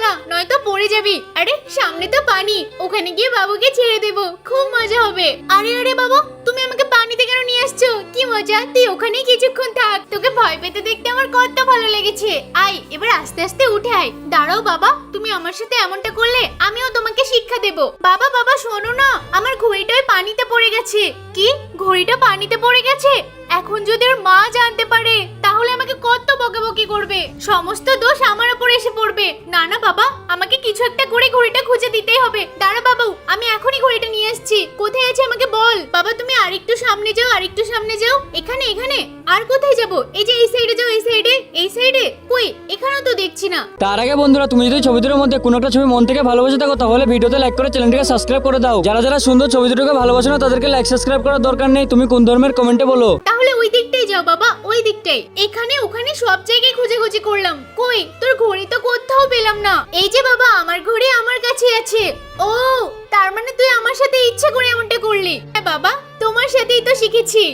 খা, নয়তো পড়ে যাবি। আরে সামনে তো পানি, ওখানে গিয়ে বাবুকে ছেড়ে দেবো, খুব মজা হবে। আরে আরে বাবা, তুমি আমাকে পানিতে কেন নিয়ে আসছো? কি মজা, তুই ওখানেই কিছুক্ষণ থাক। তোকে ভয় পেতে দেখতে আমার কত ভালো লেগেছে। আয় এবার আস্তে আস্তে উঠে আয়। দাঁড়াও বাবা, তুমি আমার সাথে এমনটা করলে আমিও তোমাকে শিক্ষা দেব। বাবা বাবা শোনো না, আমার ঘড়িটা ওই পানিতে পড়ে গেছে। কি, ঘড়িটা পানিতে পড়ে গেছে? এখন যদি ওর মা জানতে পারে তাহলে আমাকে কত বকাবকি করবে, সমস্ত দোষ আমার উপর এসে পড়বে। না না বাবা, আমাকে কিছু একটা করে ঘড়িটা খুঁজে দিতেই হবে। দাঁড়া বাবু, আমি এখনই ঘড়িটা নিয়ে আসছি। কোথায় আছে আমাকে বল। বাবা তুমি আরেকটু সামনে যাও, আরেকটু সামনে যাও। এখানে এখানে। আর কোথায় যাব? এই যে এই সাইডে যাও, এই সাইডে, এই সাইডে। কই, এখানেও তো দেখছি না। তার আগে বন্ধুরা, তুমি যদি ছবি দুটোর মধ্যে কোনো একটা ছবি মন থেকে ভালোবাসে থাকো তাহলে ভিডিওতে লাইক করে চ্যানেলটিকে সাবস্ক্রাইব করে দাও। যারা যারা সুন্দর ছবি দুটোকে ভালোবাসে না তাদেরকে লাইক সাবস্ক্রাইব করার দরকার নেই। তুমি কোন ধর্মের কমেন্টে বলো। তাহলে ওই দিকটাই যাও বাবা, ওই দিকটাই। এখানে ওখানে সব জায়গায় খুঁজে করলাম, কই তোর ঘড়ি তো কোথাও পেলাম না। এই যে বাবা, আমার ঘড়ি আমার কাছে আছে। ও, তার মানে তুই আমার সাথে ইচ্ছা করে এমনটা করলি? হ্যাঁ বাবা, তোমার সাথেই তো শিখেছি।